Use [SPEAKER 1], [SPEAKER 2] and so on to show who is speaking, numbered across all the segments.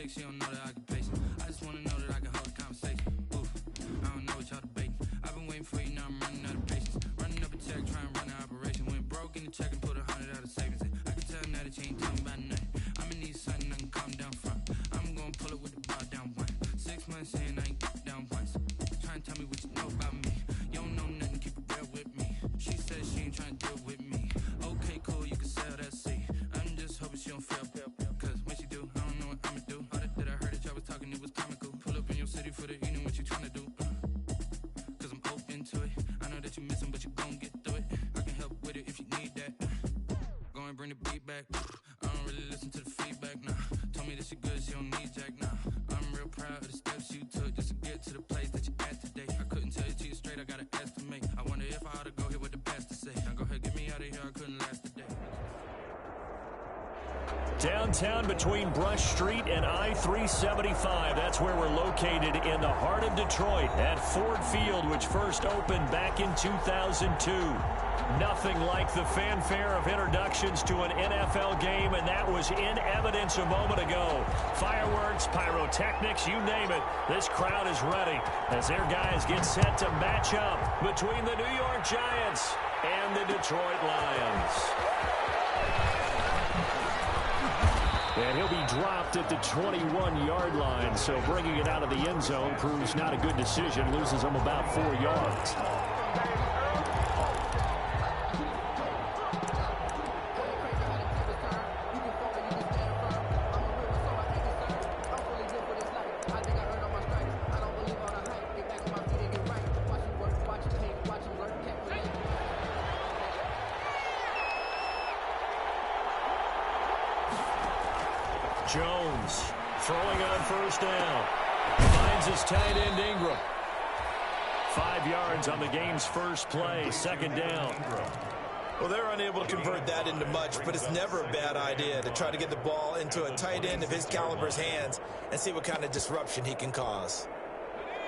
[SPEAKER 1] sick, she don't know that I can pace it. I just wanna know that I can hold a conversation. Oof, I don't know what y'all debating. I've been waiting for you, now I'm running out of patience. Running up a check, trying to run an operation. Went broke in the check and put 100 out of savings. I can tell now that you ain't talking about nothing. I'ma need something I can calm down from. I'm gonna pull it with the bar down one. 6 months in, I ain't down once. Trying to tell me what you know about me. You don't know nothing, keep it real with me. She said she ain't trying to deal with me. Okay, cool, you can sell that seat. I'm just hoping she don't fail. Cause when she do, I don't know what I'ma do. All that I heard that y'all was talking, it was comical. Pull up in your city for the evening, what you trying to do? Cause I'm open to it. I know that you missing, but you gon' get through it. I can help with it if you need that. Go and bring the beat back. I don't really listen to the feedback, nah. Told me that she good, she don't need Jack, nah. I'm real proud of the steps you took just to get to the place that you're at today. I couldn't tell you to you straight, I gotta estimate. I wonder if I ought to go here with the pastor say. Now go ahead, get me out of here, I couldn't last a day.
[SPEAKER 2] Downtown between Brush Street and I-375. That's where we're located in the heart of Detroit at Ford Field, which first opened back in 2002. Nothing like the fanfare of introductions to an NFL game, and that was in evidence a moment ago. Fireworks, pyrotechnics, you name it. This crowd is ready as their guys get set to match up between the New York Giants and the Detroit Lions. And he'll be dropped at the 21-yard line, so bringing it out of the end zone proves not a good decision. Loses him about 4 yards. Jones throwing on first down. Finds his tight end Ingram. 5 yards on the game's first play. Second down.
[SPEAKER 3] Well, they're unable to convert that into much, but it's never a bad idea to try to get the ball into a tight end of his caliber's hands and see what kind of disruption he can cause.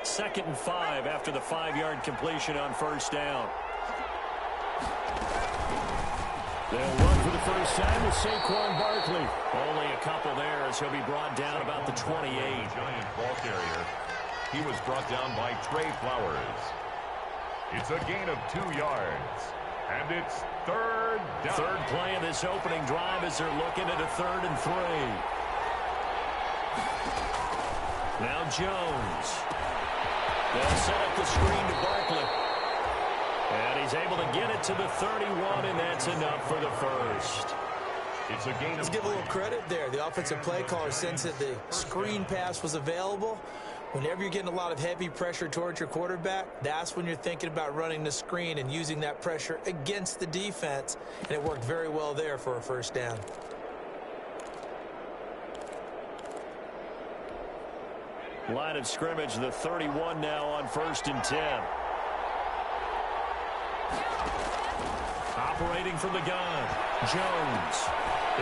[SPEAKER 2] 2nd and 5 after the 5-yard completion on first down. They'll run for the first time with Saquon Barkley. Only a couple there as he'll be brought down about the 28.
[SPEAKER 4] Giant ball carrier. He was brought down by Trey Flowers. It's a gain of 2 yards. And it's third down.
[SPEAKER 2] Third play of this opening drive as they're looking at a 3rd and 3. Now Jones. They'll set up the screen to Barkley. And he's able to get it to the 31, and that's enough for the first.
[SPEAKER 4] It's a gain of...
[SPEAKER 3] Let's give a little credit there. The offensive play caller sensed that the screen pass was available. Whenever you're getting a lot of heavy pressure towards your quarterback, that's when you're thinking about running the screen and using that pressure against the defense. And it worked very well there for a first down.
[SPEAKER 2] Line of scrimmage, the 31 now on 1st and 10. Operating from the gun, Jones.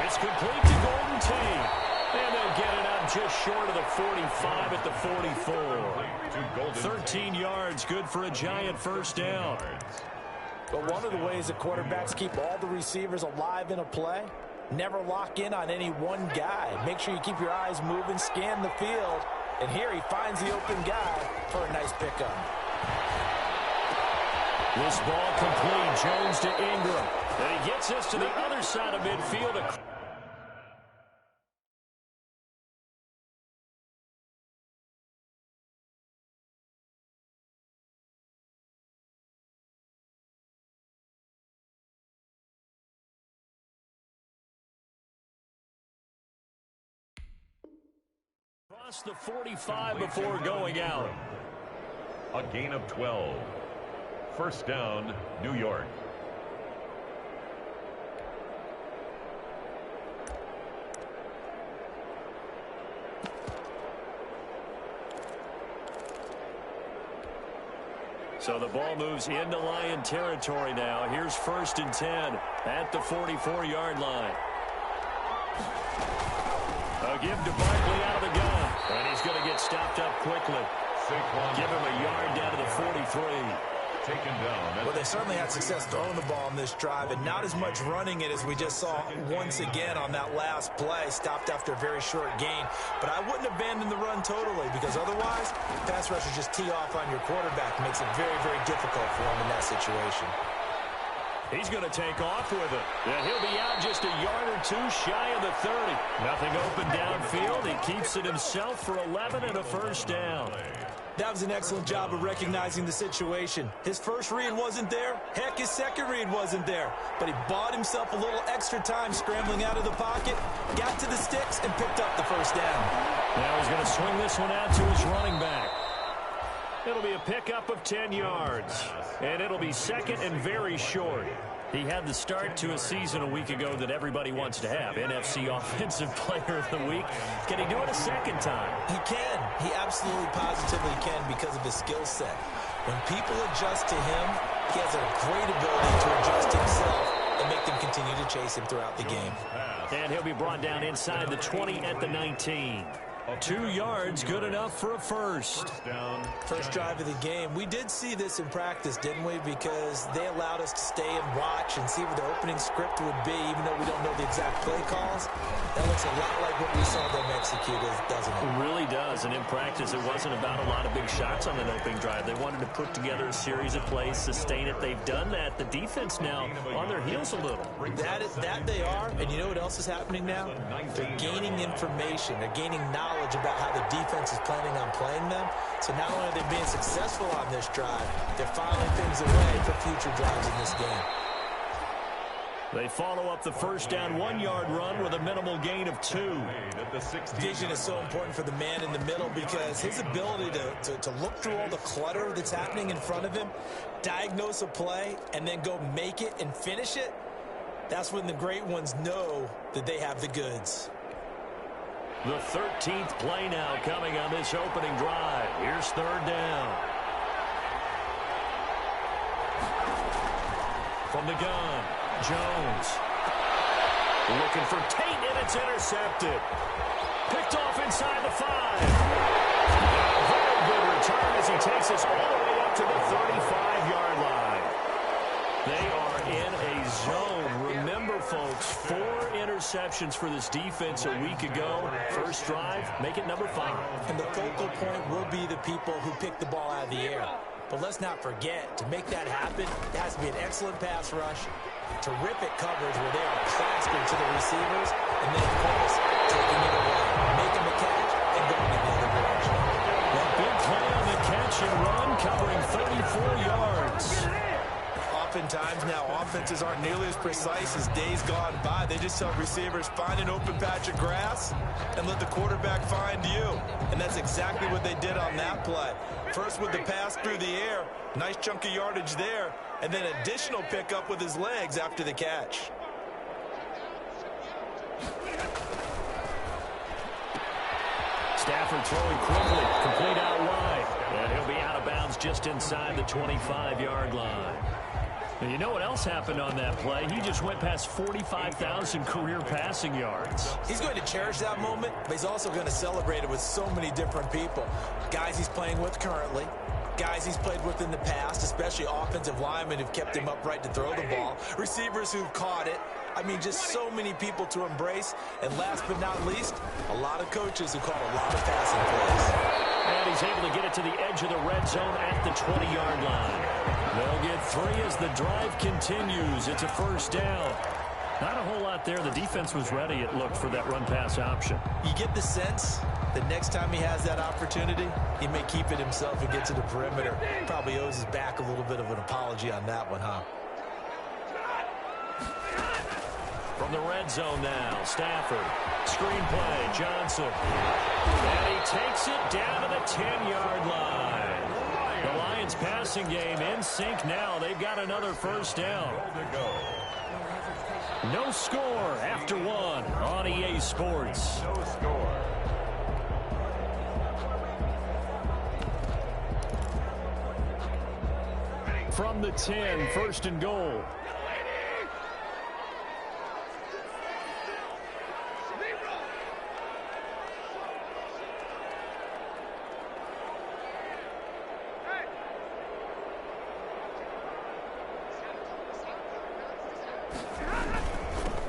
[SPEAKER 2] It's complete to Golden Tate. And they'll get it up just short of the 45 at the 44. 13 yards, good for a Giant first down.
[SPEAKER 3] But one of the ways that quarterbacks keep all the receivers alive in a play, never lock in on any one guy. Make sure you keep your eyes moving, scan the field. And here he finds the open guy for a nice pickup.
[SPEAKER 2] This ball complete. Jones to Ingram. And he gets us to the other side of midfield. Across the 45 before going out.
[SPEAKER 4] A gain of 12. First down, New York.
[SPEAKER 2] So the ball moves into Lion territory now. Here's 1st and 10 at the 44-yard line. A give to Barkley out of the gun. And he's going to get stopped up quickly. Give him a yard down to the 43.
[SPEAKER 4] taken down.
[SPEAKER 3] Well, they certainly had success throwing the ball on this drive, and not as much running it as we just saw once again on that last play. Stopped after a very short gain. But I wouldn't abandon the run totally, because otherwise, pass rushers just tee off on your quarterback. It makes it very, very difficult for him in that situation.
[SPEAKER 2] He's going to take off with it. And he'll be out just a yard or two shy of the 30. Nothing open downfield. He keeps it himself for 11 and a first down.
[SPEAKER 3] That was an excellent job of recognizing the situation. His first read wasn't there. Heck, his second read wasn't there. But he bought himself a little extra time scrambling out of the pocket, got to the sticks, and picked up the first down.
[SPEAKER 2] Now he's going to swing this one out to his running back. It'll be a pickup of 10 yards. And it'll be second and very short. He had the start to a season a week ago that everybody wants to have. NFC Offensive Player of the Week. Can he do it a second time?
[SPEAKER 3] He can. He absolutely positively can because of his skill set. When people adjust to him, he has a great ability to adjust himself and make them continue to chase him throughout the game.
[SPEAKER 2] And he'll be brought down inside the 20 at the 19. 2 yards, good enough for a first.
[SPEAKER 3] First drive of the game. We did see this in practice, didn't we? Because they allowed us to stay and watch and see what the opening script would be, even though we don't know the exact play calls. That looks a lot like what we saw them execute, doesn't it?
[SPEAKER 2] It really does. And in practice, it wasn't about a lot of big shots on that opening drive. They wanted to put together a series of plays, sustain it. They've done that. The defense now on their heels a little.
[SPEAKER 3] That they are. And you know what else is happening now? They're gaining information. They're gaining knowledge about how the defense is planning on playing them. So not only are they being successful on this drive, they're filing things away for future drives in this game.
[SPEAKER 2] They follow up the first down 1-yard run with a minimal gain of 2.
[SPEAKER 3] Vision is so important for the man in the middle because his ability to look through all the clutter that's happening in front of him, diagnose a play, and then go make it and finish it, that's when the great ones know that they have the goods.
[SPEAKER 2] The 13th play now coming on this opening drive. Here's third down. From the gun, Jones. Looking for Tate, and it's intercepted. Picked off inside the 5. Very good return as he takes us all the way up to the 35-yard line. They are in a zone. Remember, folks, 4 interceptions for this defense a week ago. First drive, make it number 5.
[SPEAKER 3] And the focal point will be the people who pick the ball out of the air. But let's not forget, to make that happen, it has to be an excellent pass rush, terrific coverage where they are plastered to the receivers, and then, of course, taking it away, making the catch, and going in the other direction.
[SPEAKER 2] A big play on the catch and run, covering 34 yards.
[SPEAKER 3] Oftentimes now, offenses aren't nearly as precise as days gone by. They just tell receivers, find an open patch of grass and let the quarterback find you. And that's exactly what they did on that play. First with the pass through the air, nice chunk of yardage there, and then additional pickup with his legs after the catch.
[SPEAKER 2] Stafford throwing quickly, complete out wide. And he'll be out of bounds just inside the 25-yard line. And you know what else happened on that play? He just went past 45,000 career passing yards.
[SPEAKER 3] He's going to cherish that moment, but he's also going to celebrate it with so many different people. Guys he's playing with currently, guys he's played with in the past, especially offensive linemen who've kept him upright to throw the ball, receivers who've caught it. I mean, just so many people to embrace. And last but not least, a lot of coaches who call a lot of passing plays.
[SPEAKER 2] And he's able to get it to the edge of the red zone at the 20-yard line. They'll get 3 as the drive continues. It's a first down. Not a whole lot there. The defense was ready, it looked, for that run-pass option.
[SPEAKER 3] You get the sense that next time he has that opportunity, he may keep it himself and get to the perimeter. Probably owes his back a little bit of an apology on that one, huh?
[SPEAKER 2] From the red zone now, Stafford. Screen play, Johnson. And he takes it down to the 10-yard line. The Lions passing game in sync now. They've got another first down. No score after 1 on EA Sports.
[SPEAKER 4] No score.
[SPEAKER 2] From the 10, first and goal.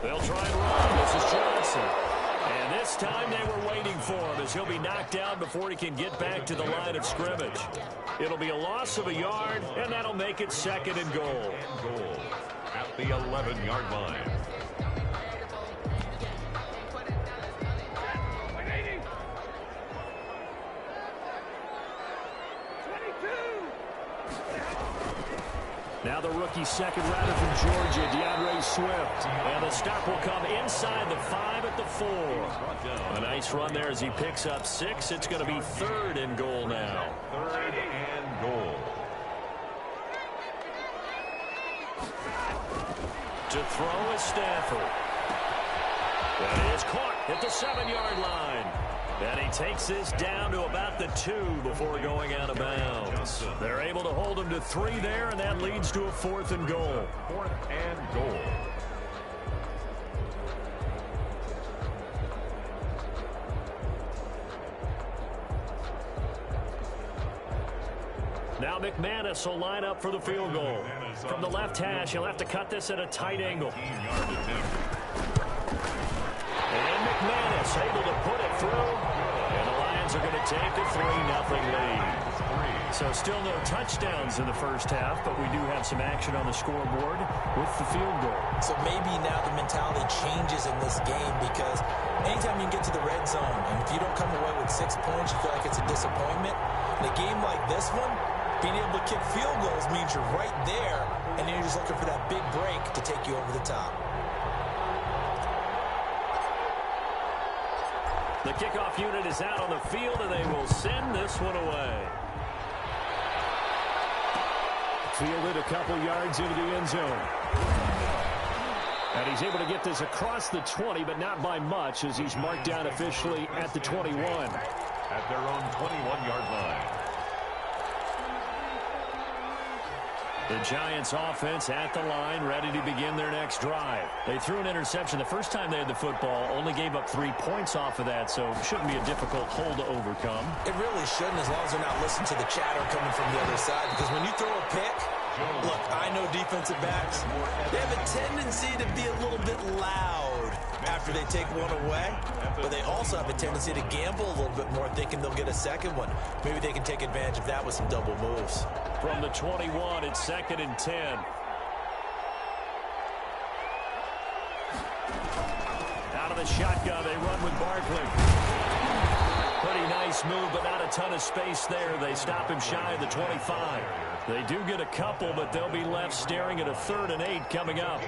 [SPEAKER 2] They'll try and run. This is Johnson. And this time they were waiting for him as he'll be knocked down before he can get back to the line of scrimmage. It'll be a loss of a yard, and that'll make it 2nd and goal.
[SPEAKER 4] At the 11-yard line.
[SPEAKER 2] Now the rookie second rounder from Georgia, DeAndre Swift. And the stop will come inside the 5 at the 4. A nice run there as he picks up 6. It's going to be 3rd and goal now.
[SPEAKER 4] 3rd and goal.
[SPEAKER 2] To throw is Stafford. That is caught at the 7-yard line. And he takes this down to about the 2 before going out of bounds. They're able to hold him to 3 there, and that leads to a 4th and goal.
[SPEAKER 4] 4th and goal.
[SPEAKER 2] Now McManus will line up for the field goal. From the left hash, he'll have to cut this at a tight angle. And McManus able to put it through. And the Lions are going to take a 3-0 lead. So still no touchdowns in the first half, but we do have some action on the scoreboard with the field goal.
[SPEAKER 3] So maybe now the mentality changes in this game because anytime you get to the red zone, and if you don't come away with 6 points, you feel like it's a disappointment. In a game like this one, being able to kick field goals means you're right there, and then you're just looking for that big break to take you over the top.
[SPEAKER 2] The kickoff unit is out on the field, and they will send this one away. Fielded a couple yards into the end zone. And he's able to get this across the 20, but not by much, as he's marked down officially at the 21.
[SPEAKER 4] At their own 21-yard line.
[SPEAKER 2] The Giants offense at the line, ready to begin their next drive. They threw an interception the first time they had the football, only gave up 3 points off of that, so shouldn't be a difficult hole to overcome.
[SPEAKER 3] It really shouldn't, as long as they're not listening to the chatter coming from the other side, because when you throw a pick, look, I know defensive backs, they have a tendency to be a little bit loud after they take one away, but they also have a tendency to gamble a little bit more, thinking they'll get a second one. Maybe they can take advantage of that with some double moves.
[SPEAKER 2] From the 21, it's 2nd and 10. Out of the shotgun, they run with Barkley. Pretty nice move, but not a ton of space there. They stop him shy of the 25. They do get a couple, but they'll be left staring at a 3rd and 8 coming up.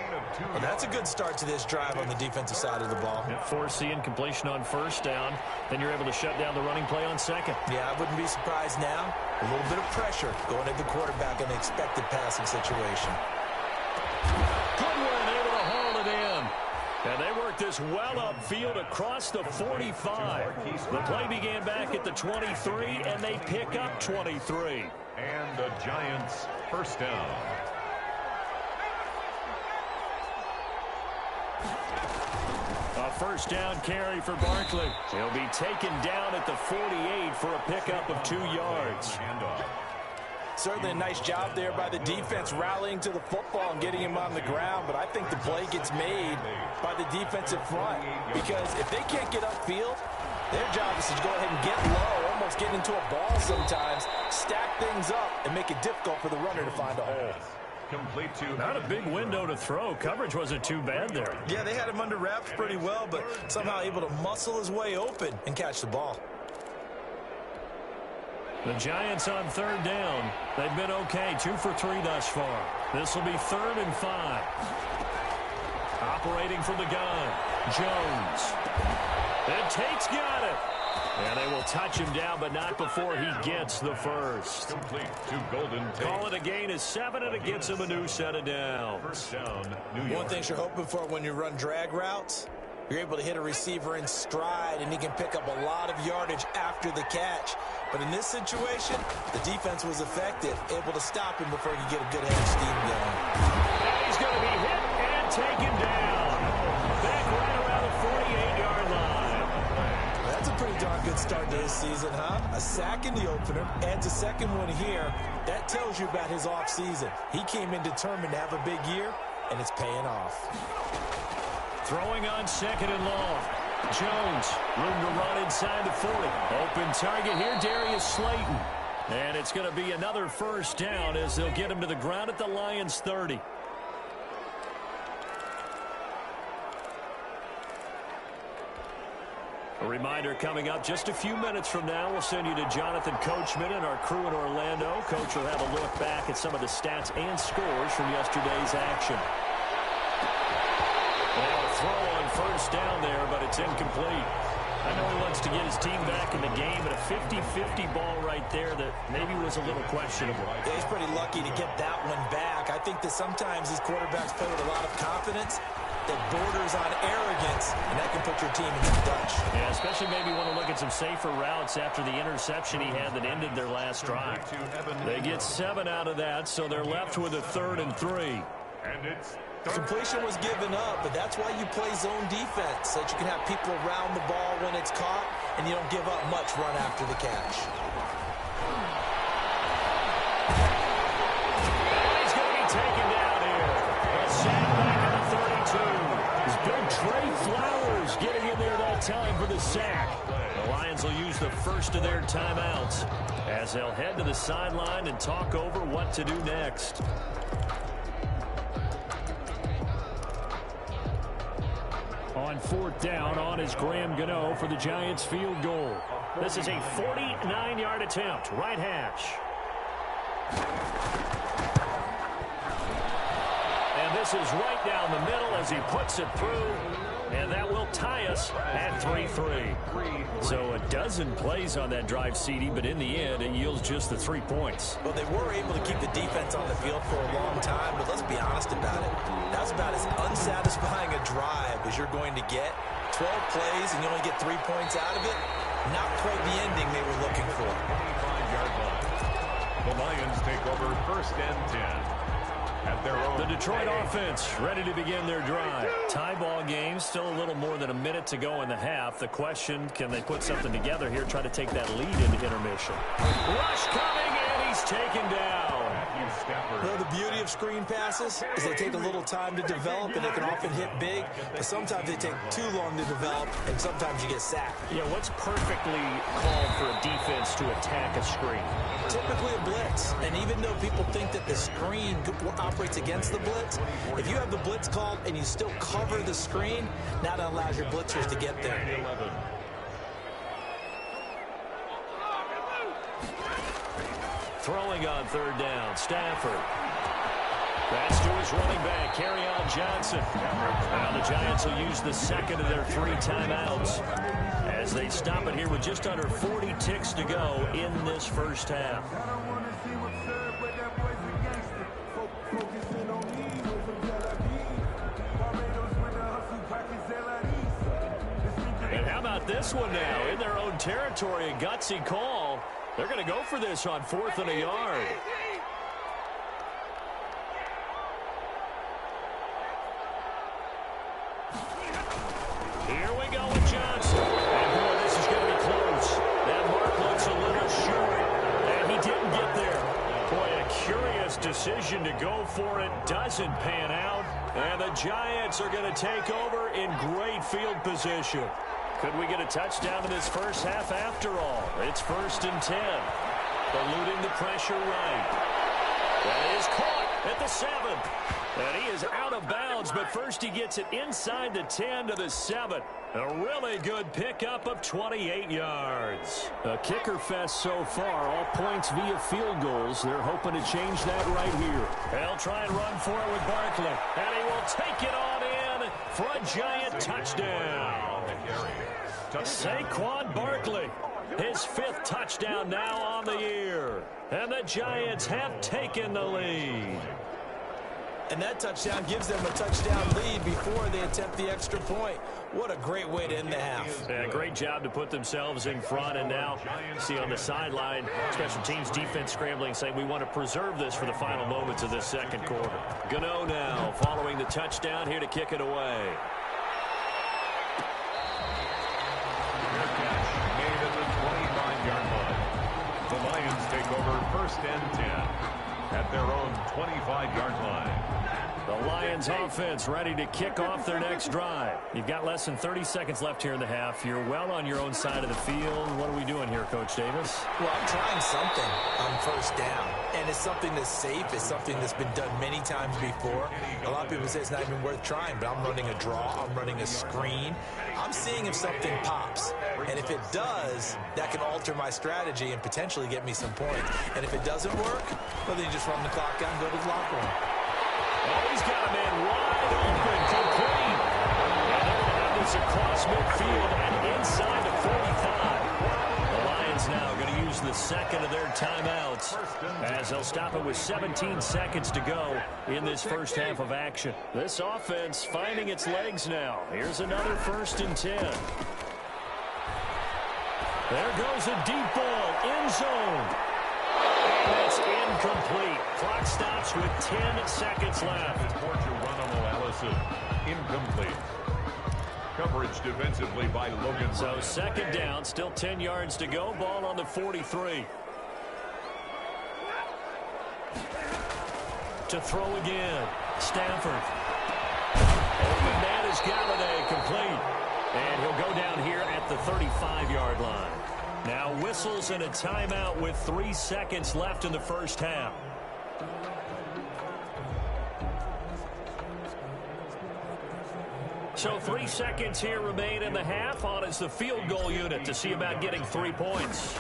[SPEAKER 3] Well, that's a good start to this drive on the defensive side of the ball.
[SPEAKER 2] Force the incompletion on 1st down. Then you're able to shut down the running play on 2nd.
[SPEAKER 3] Yeah, I wouldn't be surprised now. A little bit of pressure going at the quarterback in the expected passing situation.
[SPEAKER 2] Goodwin able to haul it in. And they work this well upfield across the 45. The play began back at the 23, and they pick up 23.
[SPEAKER 4] And the Giants' 1st down.
[SPEAKER 2] A 1st down carry for Barkley. He'll be taken down at the 48 for a pickup of 2 yards.
[SPEAKER 3] Certainly a nice job there by the defense rallying to the football and getting him on the ground, but I think the play gets made by the defensive front because if they can't get upfield, their job is to go ahead and get low, almost get into a ball sometimes, stack things up, and make it difficult for the runner to find a hole.
[SPEAKER 4] Complete to...
[SPEAKER 2] Not a big window to throw. Coverage wasn't too bad there.
[SPEAKER 3] Yeah, they had him under wraps pretty well, but somehow able to muscle his way open and catch the ball.
[SPEAKER 2] The Giants on 3rd down. They've been okay, 2 for 3 thus far. This will be 3rd and 5. Operating from the gun, Jones. And Tate's got it. And they will touch him down, but not before he gets the 1st.
[SPEAKER 4] Complete to Golden Tate.
[SPEAKER 2] Call it a gain of 7, and it gets him a new set of downs.
[SPEAKER 4] 1st down, New York.
[SPEAKER 3] One thing you're hoping for when you run drag routes, you're able to hit a receiver in stride, and he can pick up a lot of yardage after the catch. But in this situation, the defense was effective, able to stop him before he could get a good head of steam going.
[SPEAKER 2] And he's going to be hit and taken down. Back right around the 48-yard line.
[SPEAKER 3] That's a pretty darn good start to this season, huh? A sack in the opener, adds a 2nd one here. That tells you about his offseason. He came in determined to have a big year, and it's paying off.
[SPEAKER 2] Throwing on second and long. Jones, room to run inside the 40. Open target here, Darius Slayton. And it's going to be another first down as they'll get him to the ground at the Lions' 30. A reminder coming up just a few minutes from now. We'll send you to Jonathan Coachman and our crew in Orlando. Coach will have a look back at some of the stats and scores from yesterday's action. Now a throw on first down there, but it's incomplete. I know he wants to get his team back in the game, but a 50-50 ball right there that maybe was a little questionable.
[SPEAKER 3] Yeah, he's pretty lucky to get that one back. I think that sometimes these quarterbacks play with a lot of confidence that borders on arrogance, and that can put your team in the Dutch.
[SPEAKER 2] Yeah, especially maybe want to look at some safer routes after the interception he had that ended their last drive. They get 7 out of that, so they're left with a 3rd and 3.
[SPEAKER 4] And it's
[SPEAKER 3] completion was given up, but that's why you play zone defense, so that you can have people around the ball when it's caught, and you don't give up much run after the catch.
[SPEAKER 2] He's going to be taken down here. A sack back at the 32. It's big Trey Flowers getting in there that time for the sack. The Lions will use the first of their timeouts as they'll head to the sideline and talk over what to do next. On 4th down, on is Graham Gano for the Giants field goal. This is a 49-yard attempt, right hash. And this is right down the middle as he puts it through, and that will tie us at 3-3. So a dozen plays on that drive, CD, but in the end, it yields just the 3 points.
[SPEAKER 3] Well, they were able to keep the defense on the field for a long time, but let's be honest about it. That's about as unsatisfying a drive as you're going to get. 12 plays, and you only get 3 points out of it. Not quite the ending they were looking for.
[SPEAKER 4] 25-yard line. The Lions take over 1st and 10.
[SPEAKER 2] The Detroit offense ready to begin their drive. Tie ball game, still a little more than a minute to go in the half. The question, can they put something together here, try to take that lead into intermission? Rush coming, and he's taken down.
[SPEAKER 3] Well, the beauty of screen passes is they take a little time to develop, and they can often hit big, but sometimes they take too long to develop, and sometimes you get sacked.
[SPEAKER 2] Yeah, what's perfectly called for a defense to attack a screen?
[SPEAKER 3] Typically a blitz, and even though people think that the screen operates against the blitz, if you have the blitz called and you still cover the screen, now that allows your blitzers to get there.
[SPEAKER 2] Throwing on 3rd down, Stafford. Pass to his running back, Kerryon Johnson. Now the Giants will use the second of their 3 timeouts as they stop it here with just under 40 ticks to go in this first half. And how about this one now? In their own territory, a gutsy call. They're going to go for this on 4th and a yard. Here we go with Johnson. And boy, this is going to be close. That mark looks a little short, and he didn't get there. Boy, a curious decision to go for it. Doesn't pan out. And the Giants are going to take over in great field position. Could we get a touchdown in this first half after all? It's 1st and 10. Eluding the pressure right. That is caught at the 7. And he is out of bounds, but first he gets it inside the 10 to the 7. A really good pickup of 28 yards. A kicker fest so far, all points via field goals. They're hoping to change that right here. They'll try and run for it with Barkley. And he will take it on in for a Giant touchdown. Saquon Barkley, his 5th touchdown now on the year. And the Giants have taken the lead.
[SPEAKER 3] And that touchdown gives them a touchdown lead before they attempt the extra point. What a great way to end the half.
[SPEAKER 2] Yeah, great job to put themselves in front. And now, see on the sideline, special teams defense scrambling, saying we want to preserve this for the final moments of this second quarter. Gano now following the touchdown here to kick it away.
[SPEAKER 4] Made at the 25-yard line. The Lions take over 1st and 10 at their own 25-yard line.
[SPEAKER 2] The Lions offense ready to kick off their next drive. You've got less than 30 seconds left here in the half. You're well on your own side of the field. What are we doing here, Coach Davis?
[SPEAKER 3] Well, I'm trying something on first down, and it's something that's safe. It's something that's been done many times before. A lot of people say it's not even worth trying, but I'm running a draw. I'm running a screen. I'm seeing if something pops, and if it does, that can alter my strategy and potentially get me some points. And if it doesn't work, well, then you just run the clock out and go to the locker room.
[SPEAKER 2] Oh, he's got a man wide open, complete. And they're going to have this across midfield and inside the 45. The Lions now going to use the second of their timeouts as they'll stop it with 17 seconds to go in this first half of action. This offense finding its legs now. Here's another 1st and 10. There goes a deep ball, end zone. That's incomplete. Clock stops with 10 seconds left.
[SPEAKER 4] Analysis. Incomplete. Coverage defensively by Logan.
[SPEAKER 2] So 2nd down, still 10 yards to go. Ball on the 43. To throw again. Stafford. Open man is Galladay, complete. And he'll go down here at the 35-yard line. Now whistles and a timeout with 3 seconds left in the first half. So 3 seconds here remain in the half. On is the field goal unit to see about getting 3 points.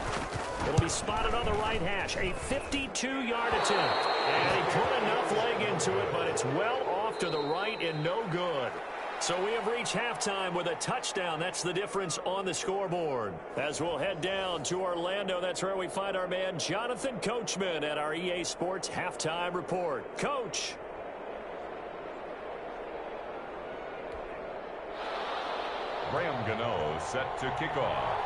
[SPEAKER 2] It'll be spotted on the right hash. A 52-yard attempt. And he put enough leg into it, but it's well off to the right and no good. So we have reached halftime with a touchdown. That's the difference on the scoreboard. As we'll head down to Orlando, that's where we find our man Jonathan Coachman at our EA Sports Halftime Report. Coach.
[SPEAKER 4] Graham Gano set to kick off.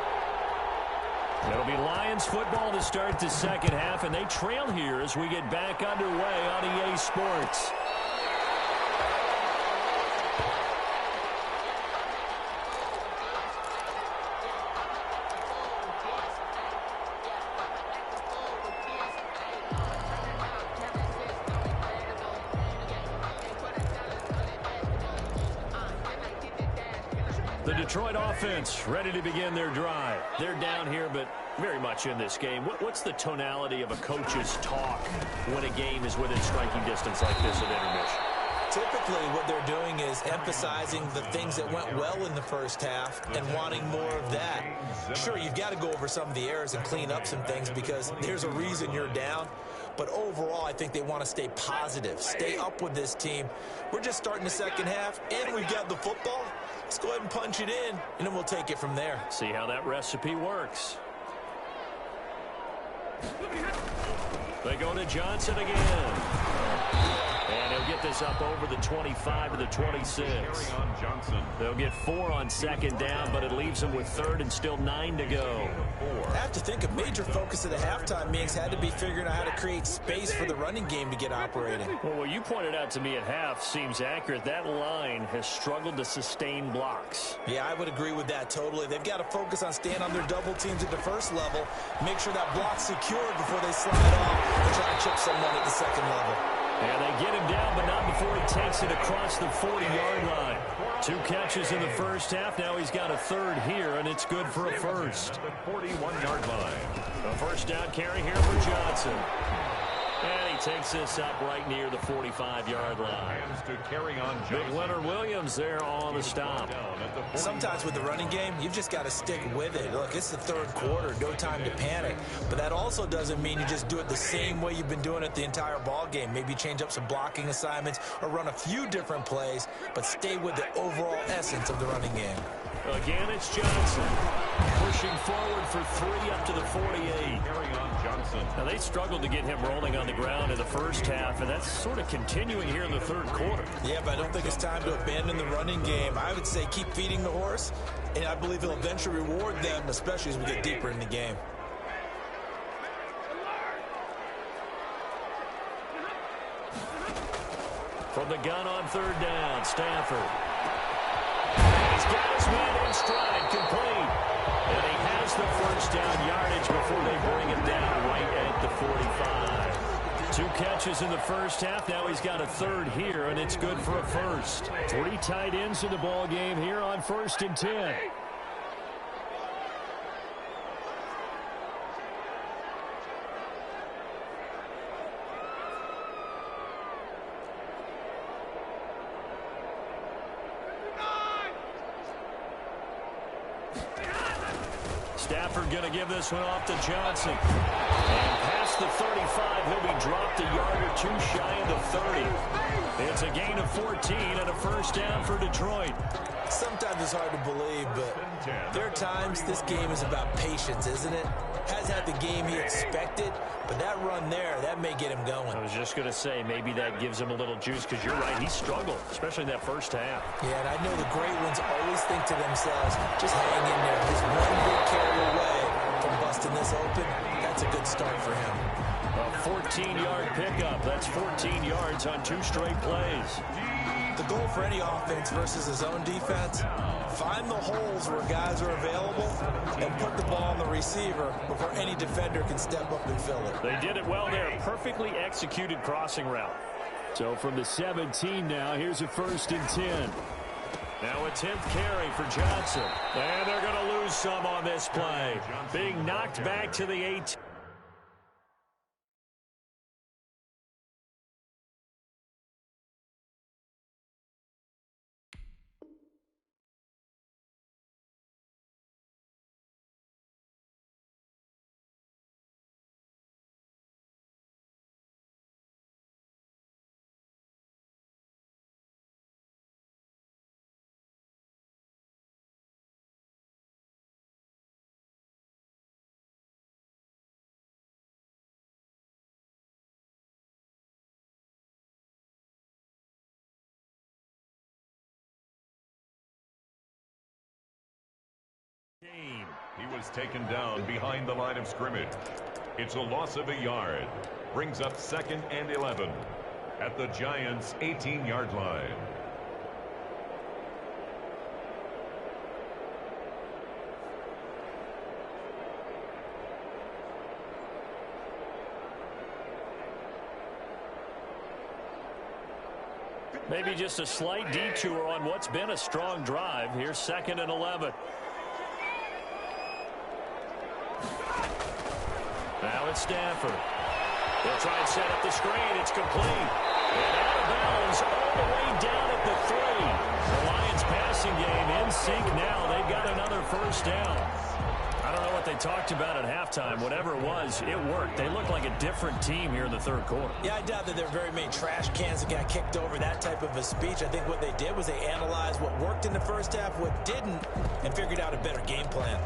[SPEAKER 2] It'll be Lions football to start the second half, and they trail here as we get back underway on EA Sports. The Detroit offense ready to begin their drive. They're down here, but very much in this game. What's the tonality of a coach's talk when a game is within striking distance like this at intermission?
[SPEAKER 3] Typically, what they're doing is emphasizing the things that went well in the first half and wanting more of that. Sure, you've got to go over some of the errors and clean up some things because there's a reason you're down. But overall, I think they want to stay positive, stay up with this team. We're just starting the second half, and we've got the football. Let's go ahead and punch it in, and then we'll take it from there.
[SPEAKER 2] See how that recipe works. They go to Johnson again. And he'll get this up over the 25 to the 26. They'll get 4 on second down, but it leaves them with 3rd and still 9 to go.
[SPEAKER 3] I have to think a major focus of the halftime meetings had to be figuring out how to create space for the running game to get operating.
[SPEAKER 2] Well, what you pointed out to me at half seems accurate. That line has struggled to sustain blocks.
[SPEAKER 3] Yeah, I would agree with that totally. They've got to focus on staying on their double teams at the first level, make sure that block's secured before they slide off and try to chip someone at the second level.
[SPEAKER 2] And they get him down, but not before he takes it across the 40-yard line. 2 catches in the first half. Now he's got a 3rd here, and it's good for a first.
[SPEAKER 4] The 41-yard line.
[SPEAKER 2] A first down carry here for Johnson. And he takes this up right near the 45-yard line.
[SPEAKER 4] To carry on
[SPEAKER 2] Big Leonard Williams there on the stop.
[SPEAKER 3] Sometimes with the running game, you've just got to stick with it. Look, it's the 3rd quarter, no time to panic. But that also doesn't mean you just do it the same way you've been doing it the entire ball game. Maybe change up some blocking assignments or run a few different plays, but stay with the overall essence of the running game.
[SPEAKER 2] Again, it's Johnson. Pushing forward for 3 up to the 48. Now, they struggled to get him rolling on the ground in the first half, and that's sort of continuing here in the 3rd quarter.
[SPEAKER 3] Yeah, but I don't think it's time to abandon the running game. I would say keep feeding the horse, and I believe he'll eventually reward them, especially as we get deeper in the game.
[SPEAKER 2] From the gun on 3rd down, Stafford. He's got his man in stride, complete. And he has the first down yardage before they bring him down right at the 45. 2 catches in the first half. Now he's got a third here, and it's good for a first. 3 tight ends in the ball game here on 1st and 10. Stafford going to give this one off to Johnson. And past the 35, he'll be dropped a yard or 2 shy of the 30. It's a gain of 14 and a first down for Detroit.
[SPEAKER 3] Sometimes it's hard to believe, but there are times this game is about patience, isn't it? Has had the game he expected, but that run there, that may get him going.
[SPEAKER 2] I was just going to say, maybe that gives him a little juice, because you're right, he struggled, especially in that first half.
[SPEAKER 3] Yeah, and I know the great ones always think to themselves, just hang in there. Just one good carry away from busting this open. That's a good start for him.
[SPEAKER 2] A 14-yard pickup. That's 14 yards on 2 straight plays.
[SPEAKER 3] The goal for any offense versus his own defense, find the holes where guys are available and put the ball on the receiver before any defender can step up and fill it.
[SPEAKER 2] They did it well there. Perfectly executed crossing route. So from the 17 now, here's a 1st and 10. Now a 10th carry for Johnson. And they're going to lose some on this play. Being knocked back to the 18.
[SPEAKER 4] He was taken down behind the line of scrimmage. It's a loss of a yard. Brings up 2nd and 11 at the Giants' 18-yard line.
[SPEAKER 2] Maybe just a slight detour on what's been a strong drive. Here's 2nd and 11. Now it's Stafford. They'll try and set up the screen. It's complete. And out of bounds all the way down at the 3. The Lions passing game in sync now. They've got another first down. I don't know what they talked about at halftime. Whatever it was, it worked. They look like a different team here in the 3rd quarter.
[SPEAKER 3] Yeah, I doubt that there are very many trash cans that got kicked over, that type of a speech. I think what they did was they analyzed what worked in the first half, what didn't, and figured out a better game plan.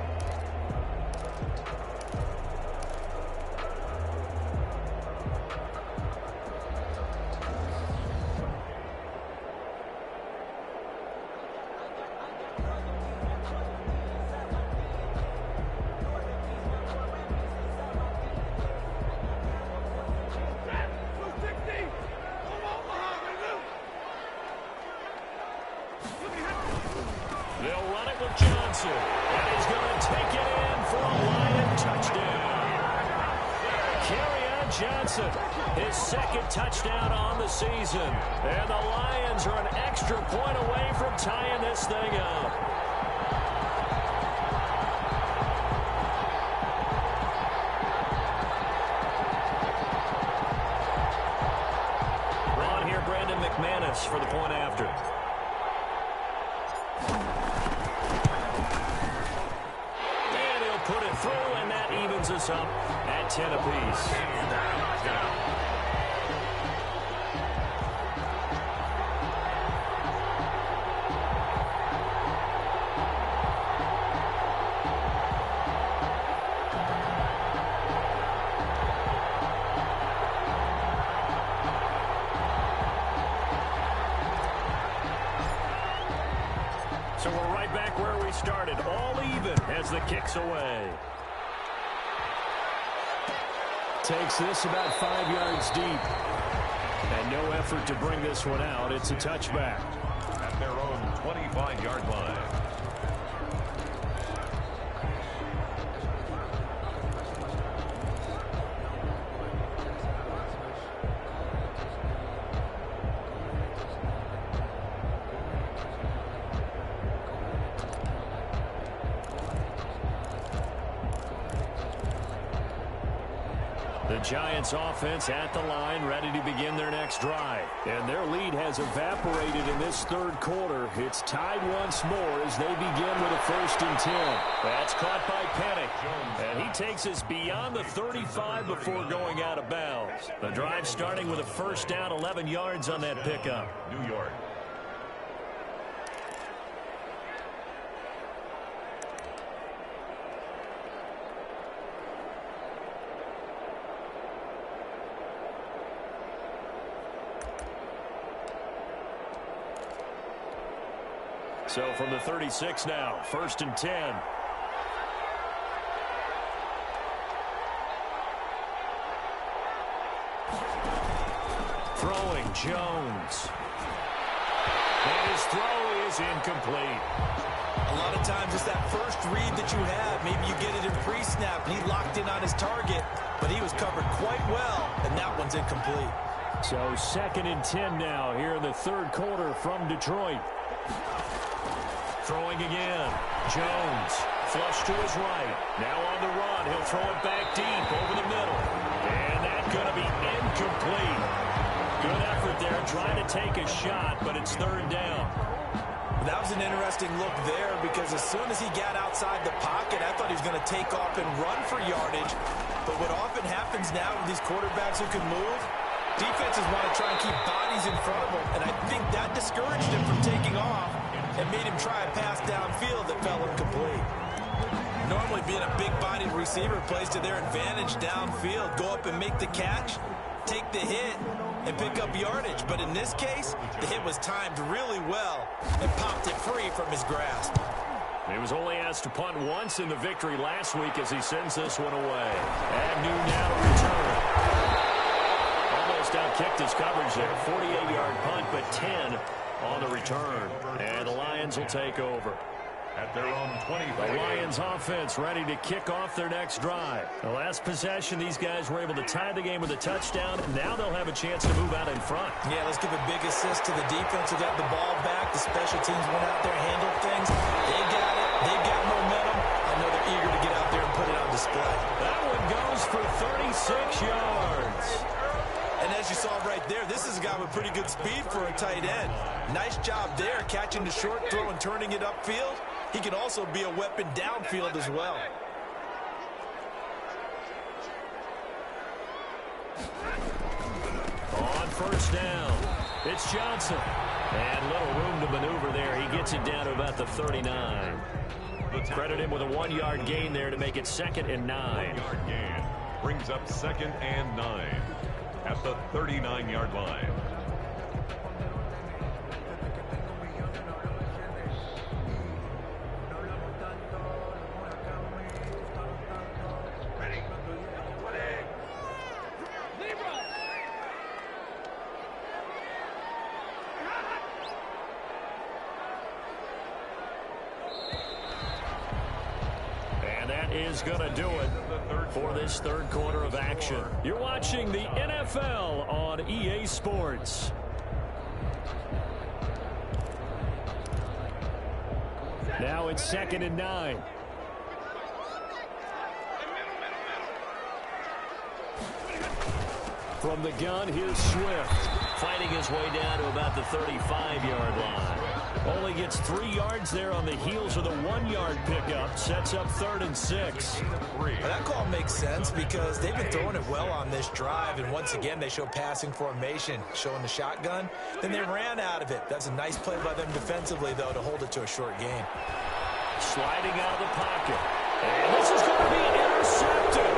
[SPEAKER 2] They'll run it with Johnson. And he's going to take it in for a Lion touchdown. Kerryon Johnson, his 2nd touchdown on the season. And the Lions are an extra point away from tying this thing up. On here, Brandon McManus for the point after. Put it through, and that evens us up at 10 apiece. So we're right back where we started, all even as the kick's away. Takes this about 5 yards deep. And no effort to bring this one out. It's a touchback.
[SPEAKER 4] At their own 25-yard line.
[SPEAKER 2] The Giants offense at the line, ready to begin their next drive. And their lead has evaporated in this third quarter. It's tied once more as they begin with a 1st and 10. That's caught by Pennick. And he takes us beyond the 35 before going out of bounds. The drive starting with a 1st down, 11 yards on that pickup.
[SPEAKER 4] New York.
[SPEAKER 2] So from the 36 now, 1st and 10. Throwing Jones. And his throw is incomplete.
[SPEAKER 3] A lot of times it's that first read that you have. Maybe you get it in pre-snap, and he locked in on his target, but he was covered quite well, and that one's incomplete.
[SPEAKER 2] So 2nd and 10 now here in the third quarter from Detroit. Throwing again. Jones. Flush to his right. Now on the run. He'll throw it back deep over the middle. And that's going to be incomplete. Good effort there trying to take a shot, but it's 3rd down.
[SPEAKER 3] That was an interesting look there because as soon as he got outside the pocket, I thought he was going to take off and run for yardage. But what often happens now with these quarterbacks who can move, defenses want to try and keep bodies in front of them, and I think that discouraged him from taking off and made him try a pass downfield that fell incomplete. Normally being a big-bodied receiver plays to their advantage downfield. Go up and make the catch, take the hit, and pick up yardage. But in this case, the hit was timed really well and popped it free from his grasp.
[SPEAKER 2] He was only asked to punt once in the victory last week as he sends this one away. Agnew now to return. Almost outkicked his coverage there. 48-yard punt, but 10 on the return. And the Lions will take over.
[SPEAKER 4] At their own 25.
[SPEAKER 2] The Lions offense ready to kick off their next drive. The last possession, these guys were able to tie the game with a touchdown. Now they'll have a chance to move out in front.
[SPEAKER 3] Yeah, let's give a big assist to the defense who got the ball back. The special teams went out there, handled things. They got it. They've got momentum. I know they're eager to get out there and put it on display.
[SPEAKER 2] That one goes for 36 yards.
[SPEAKER 3] And as you saw right there, this is a guy with pretty good speed for a tight end. Nice job there, catching the short throw and turning it upfield. He can also be a weapon downfield as well.
[SPEAKER 2] On 1st down, it's Johnson. And little room to maneuver there. He gets it down to about the 39. Credit him with a 1-yard gain there to make it 2nd and 9.
[SPEAKER 4] 1-yard gain brings up 2nd and 9 at the 39-yard line.
[SPEAKER 2] Is going to do it for this third quarter of action. You're watching the NFL on EA Sports. Now it's 2nd and 9. From the gun, here's Swift. Fighting his way down to about the 35-yard line. Only gets 3 yards there on the heels of the 1-yard pickup. Sets up 3rd and 6.
[SPEAKER 3] Well, that call makes sense because they've been throwing it well on this drive. And once again, they show passing formation, showing the shotgun. Then they ran out of it. That's a nice play by them defensively, though, to hold it to a short game.
[SPEAKER 2] Sliding out of the pocket. And this is going to be intercepted.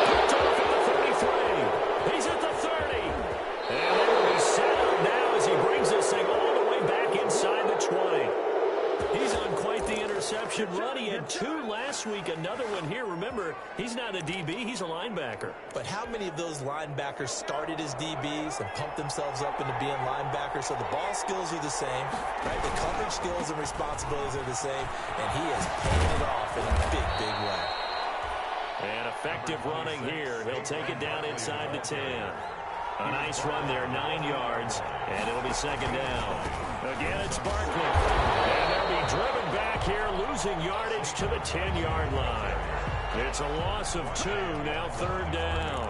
[SPEAKER 2] Picked off at the 33. He's at the 30. And they will be set up now as he brings this thing all the way back inside the 20. He's on quite the interception run. He had 2 last week, another one here. Remember, he's not a DB, he's a linebacker.
[SPEAKER 3] But how many of those linebackers started as DBs and pumped themselves up into being linebackers? So the ball skills are the same, right? The coverage skills and responsibilities are the same, and he is paying it off in a big, big way.
[SPEAKER 2] And effective running here. He'll take it down inside the 10. A nice run there, 9 yards, and it'll be 2nd down. Again, it's Barkley. And they'll be driven back here, losing yardage to the 10-yard line. It's a loss of 2, now 3rd down.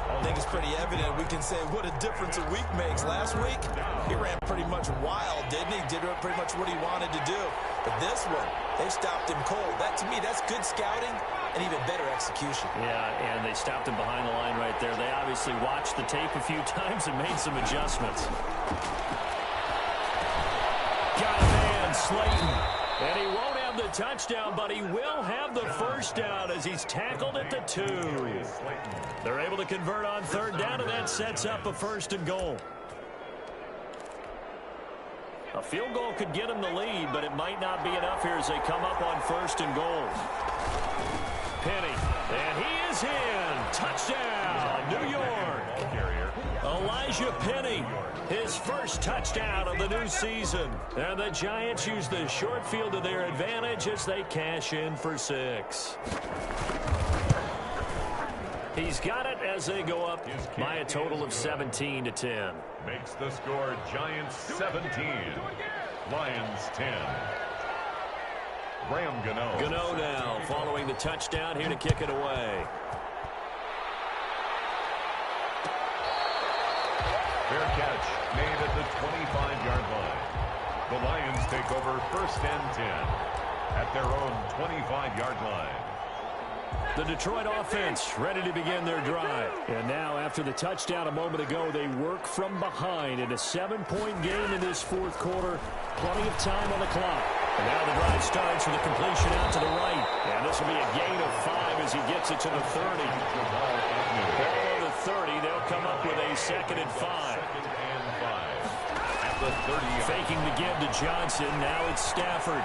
[SPEAKER 3] I think it's pretty evident. We can say what a difference a week makes. Last week, he ran pretty much wild, didn't he? Did pretty much what he wanted to do. But this one, they stopped him cold. That, to me, that's good scouting and even better execution.
[SPEAKER 2] Yeah, and they stopped him behind the line right there. They obviously watched the tape a few times and made some adjustments. Got a man, Slayton. And he won't have the touchdown, but he will have the first down as he's tackled at the 2. They're able to convert on 3rd down, and that sets up a 1st and goal. A field goal could get him the lead, but it might not be enough here as they come up on 1st and goal. Penny, and he is in. Touchdown, New York. Elijah Penny, his first touchdown of the new season. And the Giants use the short field to their advantage as they cash in for 6. He's got it as they go up by a total of 17-10.
[SPEAKER 4] Makes the score Giants 17, Lions 10. Graham Gano.
[SPEAKER 2] Gano now following the touchdown here to kick it away.
[SPEAKER 4] Fair catch made at the 25-yard line. The Lions take over 1st and 10 at their own 25-yard line.
[SPEAKER 2] The Detroit offense ready to begin their drive. And now after the touchdown a moment ago, they work from behind in a 7-point game in this 4th quarter. Plenty of time on the clock. And now the drive starts with a completion out to the right. And this will be a gain of 5 as he gets it to the 30. Ball the 30, they'll come up with a 2nd and 5.
[SPEAKER 4] The 30.
[SPEAKER 2] Faking the give to Johnson. Now it's Stafford.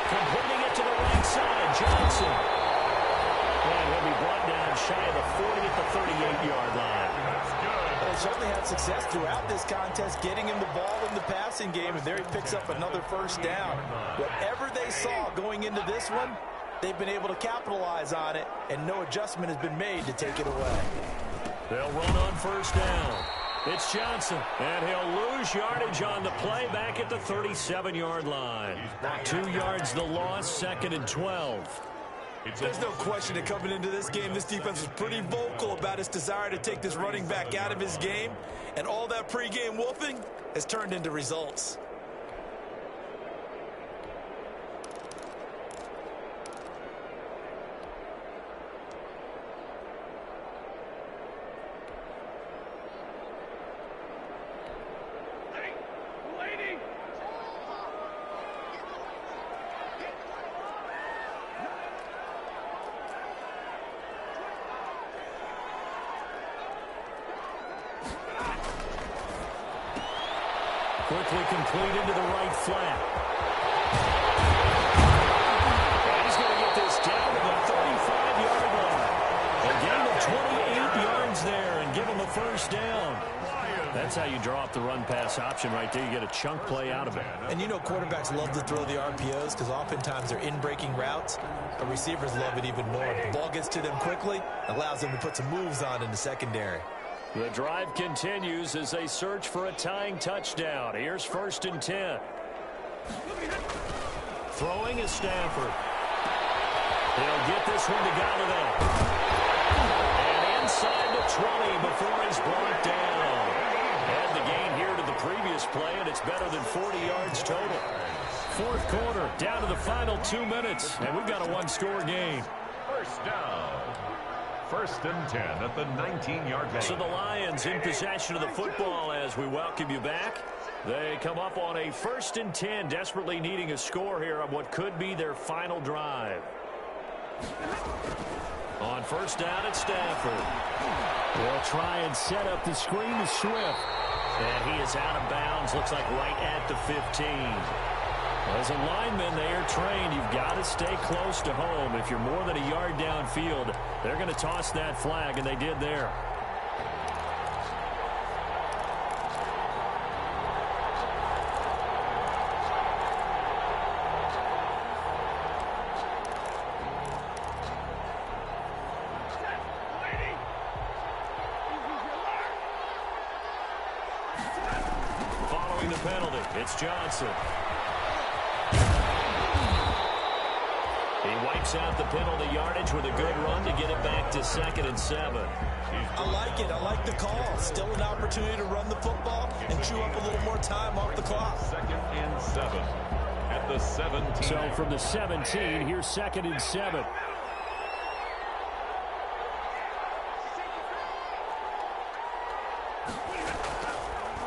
[SPEAKER 2] Completing it to the right side. Johnson. And he'll be brought down shy of the 40 at the 38-yard line.
[SPEAKER 4] That's good.
[SPEAKER 3] They certainly had success throughout this contest, getting him the ball in the passing game, and there he picks up another 1st down. Whatever they saw going into this one, they've been able to capitalize on it, and no adjustment has been made to take it away.
[SPEAKER 2] They'll run on 1st down. It's Johnson, and he'll lose yardage on the play back at the 37-yard line. 2 yards the loss, 2nd and 12.
[SPEAKER 3] There's no question that coming into this game, this defense was pretty vocal about its desire to take this running back out of his game, and all that pregame wolfing has turned into results.
[SPEAKER 2] Quickly complete into the right flat. And he's going to get this down to the 35-yard line. A gain of 28 yards there and give him a 1st down. That's how you draw up the run-pass option right there. You get a chunk play out of it.
[SPEAKER 3] And you know quarterbacks love to throw the RPOs because oftentimes they're in-breaking routes. But receivers love it even more. If the ball gets to them quickly, allows them to put some moves on in the secondary.
[SPEAKER 2] The drive continues as they search for a tying touchdown. Here's 1st and 10. Throwing is Stafford. He'll get this one to Galladay. And inside the 20 before he's brought down. Had the gain here to the previous play, and it's better than 40 yards total. 4th quarter, down to the final 2 minutes, and we've got a 1-score game.
[SPEAKER 4] 1st down. 1st and 10 at the 19-yard line.
[SPEAKER 2] So the Lions in possession of the football as we welcome you back. They come up on a 1st and 10, desperately needing a score here on what could be their final drive. On 1st down, it's Stafford. They'll try and set up the screen to Swift. And he is out of bounds, looks like right at the 15. As a lineman, they are trained. You've got to stay close to home. If you're more than a yard downfield, they're going to toss that flag, and they did there. Following the penalty, it's Johnson. He Wipes out the penalty yardage with a good run to get it back to 2nd and 7.
[SPEAKER 3] I like it. I like the call. Still an opportunity to run the football and chew up a little more time off the clock.
[SPEAKER 4] 2nd and 7 at the 17.
[SPEAKER 2] So from the 17, here's 2nd and 7.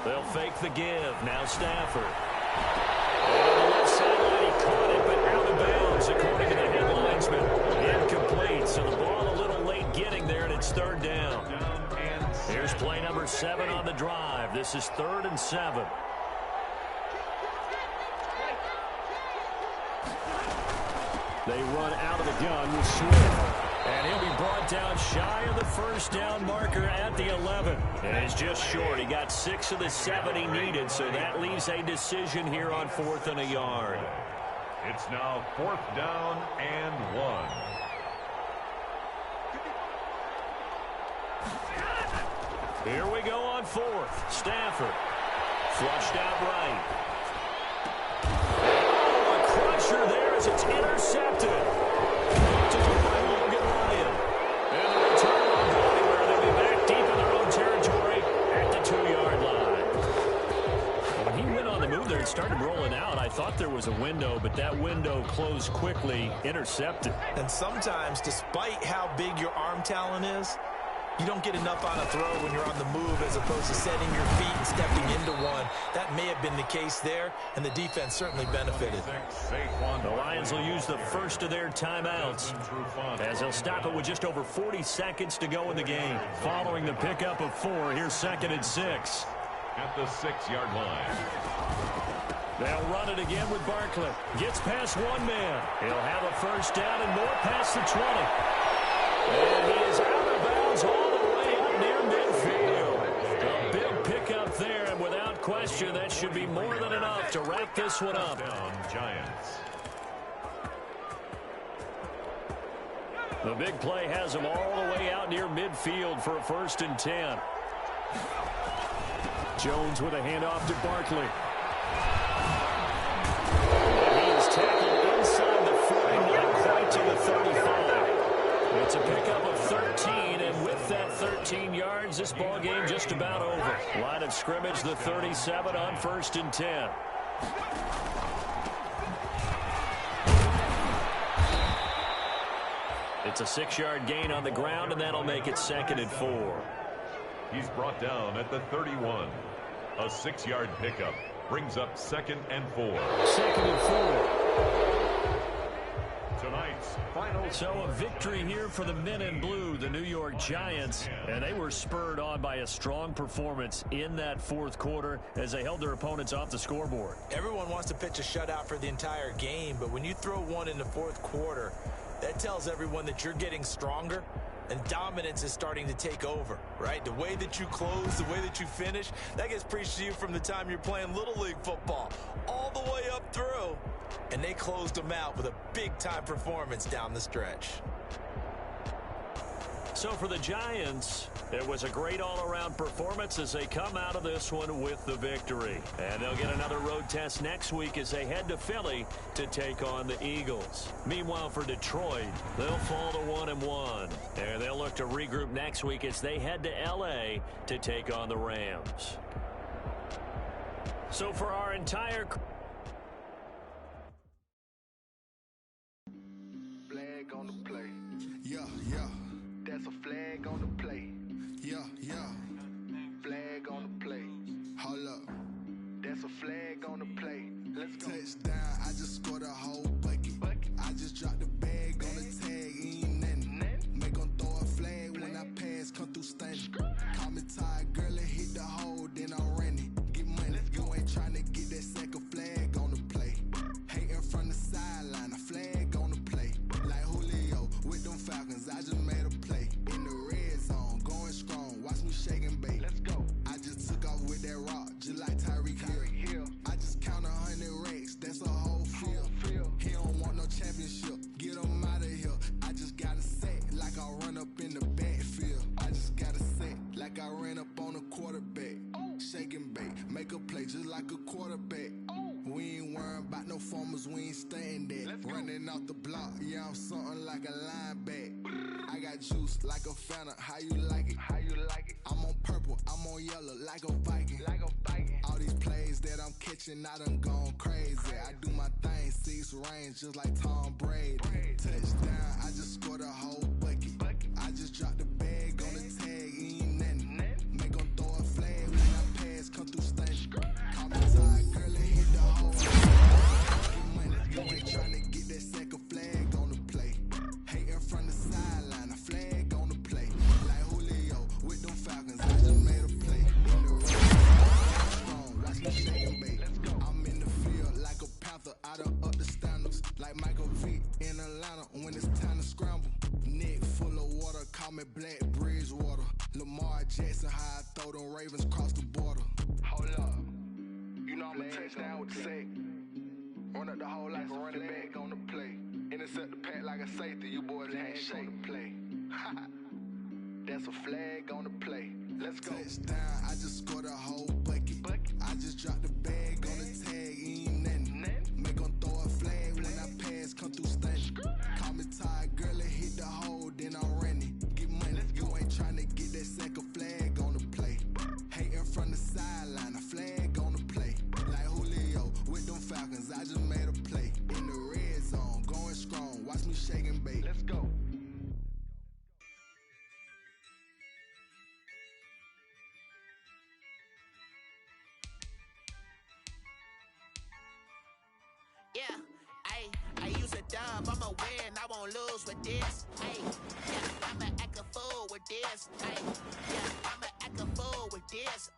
[SPEAKER 2] They'll fake the give. Now Stafford. And on the left sideline, he caught it, but out of bounds, according to the headlinesman. Incomplete, so the ball a little late getting there, and it's 3rd down. Here's play number 7 on the drive. This is 3rd and 7. They run out of the gun with Swift. And he'll be brought down shy of the 1st down marker at the 11. And he's just short. He got 6 of the 7 he needed, so that leaves a decision here on 4th and a yard.
[SPEAKER 4] It's now 4th down and 1.
[SPEAKER 2] Here we go on 4th. Stafford. Flushed out right. Oh, a crusher there as it's intercepted. To the by Logan Ryan. And the return won't go anywhere. They'll be back deep in their own territory at the 2-yard line. When he went on the move there and started rolling out, I thought there was a window, but that window closed quickly, intercepted.
[SPEAKER 3] And sometimes, despite how big your arm talent is, you don't get enough on a throw when you're on the move as opposed to setting your feet and stepping into one. That may have been the case there, and the defense certainly benefited.
[SPEAKER 2] The Lions will use the first of their timeouts as they'll stop it with just over 40 seconds to go in the game. Following the pickup of 4, here's 2nd and 6.
[SPEAKER 4] At the 6-yard line.
[SPEAKER 2] They'll run it again with Barkley. Gets past one man. He'll have a 1st down and more past the 20. And he is out of bounds all the way up near midfield. A big pickup there, and without question, that should be more than enough to wrap this one up.
[SPEAKER 4] Giants.
[SPEAKER 2] The big play has him all the way out near midfield for a 1st and 10. Jones with a handoff to Barkley. And he is tackled inside the 40, not quite to the 35. It's a pickup of 13, and with that 13 yards, this ball game just about over. Line of scrimmage, the 37 on 1st and 10. It's a 6-yard gain on the ground, and that'll make it 2nd and 4.
[SPEAKER 4] He's brought down at the 31. A 6-yard pickup brings up 2nd and 4.
[SPEAKER 2] 2nd and 4.
[SPEAKER 4] Tonight's final.
[SPEAKER 2] So a victory here for the men in blue, the New York Giants, and they were spurred on by a strong performance in that 4th quarter as they held their opponents off the scoreboard.
[SPEAKER 3] Everyone wants to pitch a shutout for the entire game, but when you throw one in the 4th quarter, that tells everyone that you're getting stronger and dominance is starting to take over, right? The way that you close, the way that you finish, that gets preached to you from the time you're playing Little League football all the way up through. And they closed them out with a big-time performance down the stretch.
[SPEAKER 2] So for the Giants, it was a great all-around performance as they come out of this one with the victory. And they'll get another road test next week as they head to Philly to take on the Eagles. Meanwhile, for Detroit, they'll fall to 1-1. And they'll look to regroup next week as they head to L.A. to take on the Rams. So for our entire...
[SPEAKER 5] Flag on the play.
[SPEAKER 6] Yeah, yeah.
[SPEAKER 5] That's a flag on the play.
[SPEAKER 6] Yeah, yeah.
[SPEAKER 5] Flag on the play.
[SPEAKER 6] Hold up.
[SPEAKER 5] That's a flag on the play. Let's go.
[SPEAKER 6] Touchdown, I just scored a whole bucket. I just dropped the bag on the tag, ain't nothing. Make 'em throw a flag when I pass, come through stunning. Call me tired, girl, and hit the hole, then I'm running. Get money, you ain't trying to get that second flag on the play. Hating from the sideline, a flag on the play. Like Julio with them Falcons, I just made a play. In the red zone, going strong, watch me shake and bake.
[SPEAKER 5] Let's go.
[SPEAKER 6] I just took off with that rock, just like Tyreek Hill. I just count 100 racks, that's a whole field. He don't want no championship, get him out of here. I just got a set, like I run up in the backfield. I just got a set, like I ran up on a quarterback. Shake and bake, make a play just like a quarterback. We ain't worrying about no formers, we ain't staying that. Run running off the block, yeah, I'm something like a linebacker. I got juice like a Fanta, how you like it? How you like it? I'm on purple, I'm on yellow, like a Viking. Like a Viking. All these plays that I'm catching, I done gone crazy. I do my thing, 6 range, just like Tom Brady. Touchdown, I just scored a whole bucket. I just dropped the bag on the tag, ain't nothing. Make 'em throw a flag when I pass, come through stunning. Call me tired, girl, and hit the hole. You ain't tryna get that second flag on the play. Hating from the sideline, a flag on the play. Like Julio with them Falcons, I just made a play. In the race, strong, watch me shake and bake. I'm in the field like a panther, I done up the standards. Like Michael Vick in Atlanta when it's time to scramble. Neck full of water, call me Black Bridgewater. Lamar Jackson, how I throw them Ravens cross the border. Hold up, you know I'm a touchdown with the sack. Run up the hole like a running back on the play. Intercept the pack like a safety, you boys handshake on the play. That's a flag on the play. Let's go. Touchdown, I just scored a whole bucket. I just dropped the bag on the tag, ain't nothing. Make 'em throw a flag when I pass, come through stunning. Call me tired, girl, and hit the hole, then I'm running. Get money, you ain't tryna get that second flag on the play. Hating from the sideline, a flag on the play. Like Julio with them Falcons, I just made a play. In the red zone, going strong, watch me shake and bake. Let's go.
[SPEAKER 7] Yeah, I use a dub, I'ma win, I won't lose with this. Yeah, I'ma act a fool with this. Yeah, I'ma act a fool with this.